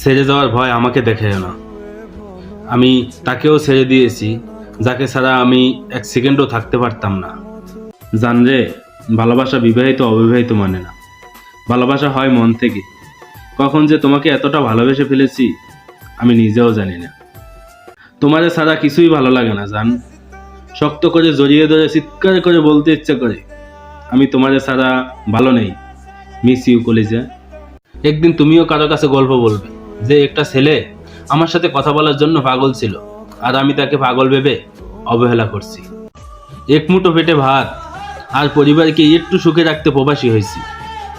ছেড়ে যাওয়ার ভয় আমাকে দেখে না। আমি তাকেও ছেড়ে দিয়েছি, যাকে ছাড়া আমি এক সেকেন্ডও থাকতে পারতাম না। জান রে, ভালোবাসা বিবাহিত অবিবাহিত মানে না, ভালোবাসা হয় মন থেকে। কখন যে তোমাকে এতটা ভালোবেসে ফেলেছি আমি নিজেও জানি না। তোমারে ছাড়া কিছুই ভালো লাগে না জান। শক্ত করে জড়িয়ে ধরে চিৎকার করে বলতে ইচ্ছে করে, আমি তোমারে ছাড়া ভালো নেই, মিস ইউ কলিজা। একদিন তুমিও কারো কাছে গল্প বলবে যে একটা ছেলে আমার সাথে কথা বলার জন্য পাগল ছিল, আর আমি তাকে পাগল ভেবে অবহেলা করছি। এক মুঠো পেটে ভাত আর পরিবারকে একটু সুখে রাখতে প্রবাসী হয়েছি।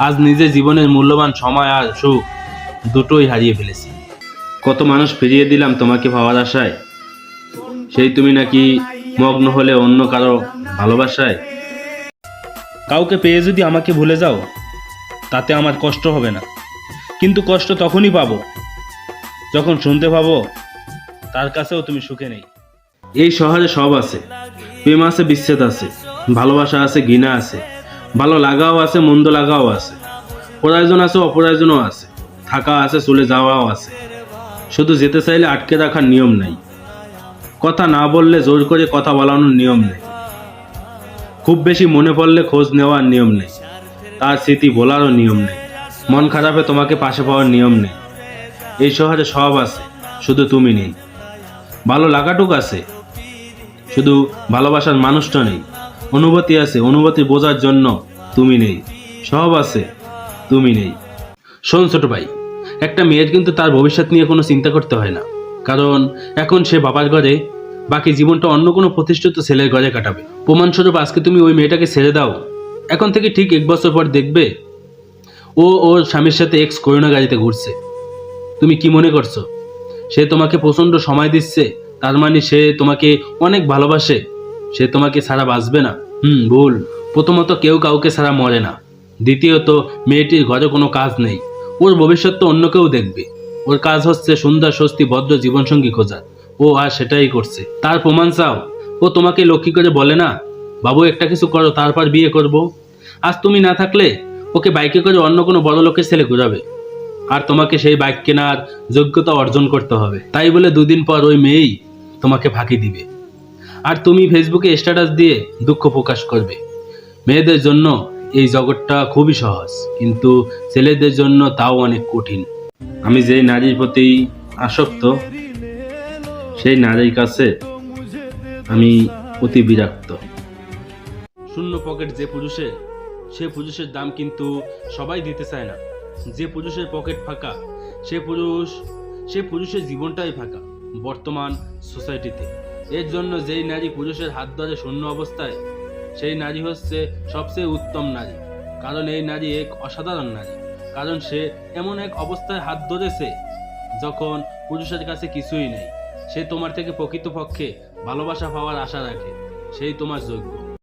আজ নিজের জীবনের মূল্যবান সময় আর সুখ দুটোই হারিয়ে ফেলেছি। কত মানুষ ফিরিয়ে দিলাম তোমাকে পাওয়ার আশায়, সেই তুমি নাকি মগ্ন হলে অন্য কারো ভালোবাসায়। কাউকে পেয়ে যদি আমাকে ভুলে যাও তাতে আমার কষ্ট হবে না, কিন্তু কষ্ট তখনই পাবো যখন শুনতে পাবো তার কাছেও তুমি সুখে নেই। এই শহরে সব আছে, প্রেম আছে, বিচ্ছেদ আছে, ভালোবাসা আছে, ঘৃণা আছে, ভালো লাগাও আছে, মন্দ লাগাও আছে, প্রয়োজন আছে, অপ্রয়োজনও আছে, থাকা আছে, চলে যাওয়াও আছে। শুধু যেতে চাইলে আটকে রাখার নিয়ম নেই, কথা না বললে জোর করে কথা বলানোর নিয়ম নেই, খুব বেশি মনে পড়লে খোঁজ নেওয়ার নিয়ম নেই, তার স্মৃতি বলারও নিয়ম নেই, মন খারাপে তোমাকে পাশে পাওয়ার নিয়ম নেই। এই শহরে সব আছে, শুধু তুমি নেই। ভালো লাগাটুক আছে, শুধু ভালোবাসার মানুষটা নেই। অনুভূতি আছে, অনুভূতি বোঝার জন্য তুমি নেই। সব আছে, তুমি নেই। শোন ছোট ভাই, একটা মেয়ের কিন্তু তার ভবিষ্যৎ নিয়ে কোনো চিন্তা করতে হয় না, কারণ এখন সে বাবার ঘরে, বাকি জীবনটা অন্য কোনো প্রতিষ্ঠিত ছেলের ঘরে কাটাবে। প্রমাণস্বরূপ আজকে তুমি ওই মেয়েটাকে ছেড়ে দাও, এখন থেকে ঠিক 1 বছর পর দেখবে ও ওর স্বামীর সাথে এক্স করোনা গাড়িতে ঘুরছে। তুমি কি মনে করছো সে তোমাকে প্রচন্ড সময় দিচ্ছে, তার মানে সে তোমাকে অনেক ভালোবাসে, সে তোমাকে ছাড়া বাঁচবে না? ভুল। প্রথমত কেউ কাউকে ছাড়া মরে না, দ্বিতীয়ত মেয়েটির ঘরে কোনো কাজ নেই, ওর ভবিষ্যৎ তো অন্য কেউ দেখবে। ওর কাজ হচ্ছে সুন্দর, স্বস্তি, ভদ্র জীবনসঙ্গী খোঁজা, ও আর সেটাই করছে। তার প্রমাণ চাও? ও তোমাকে লক্ষ্মী করে বলে না, বাবু একটা কিছু করো তারপর বিয়ে করব। আজ তুমি না থাকলে ওকে বাইকে করে অন্য কোনো বড় লোকের ছেলে ঘুরাবে, আর তোমাকে সেই বাইক কেনার যোগ্যতা অর্জন করতে হবে। তাই বলে 2 দিন পর ওই মেয়েই তোমাকে ফাঁকি দিবে, আর তুমি ফেসবুকে স্ট্যাটাস দিয়ে দুঃখ প্রকাশ করবে। মেয়েদের জন্য এই জগৎটা খুবই সহজ, কিন্তু ছেলেদের জন্য তাও অনেক কঠিন। আমি যেই নারীর প্রতি আসক্ত, সেই নারীর কাছে আমি অতি বিরক্ত। শূন্য পকেট যে পুরুষের, সে পুরুষের দাম কিন্তু সবাই দিতে চায় না। যে পুরুষের পকেট ফাঁকা, সে পুরুষের জীবনটাই ফাঁকা বর্তমান সোসাইটিতে। এর জন্য যেই নারী পুরুষের হাত ধরে শূন্য অবস্থায়, সেই নারী হচ্ছে সবচেয়ে উত্তম নারী, কারণ এই নারী এক অসাধারণ নারী, কারণ সে এমন এক অবস্থায় হাত ধরেছে যখন পুরুষের কাছে কিছুই নেই। সে তোমার থেকে প্রকৃতপক্ষে ভালোবাসা পাওয়ার আশা রাখে, সেই তোমার যোগ্য।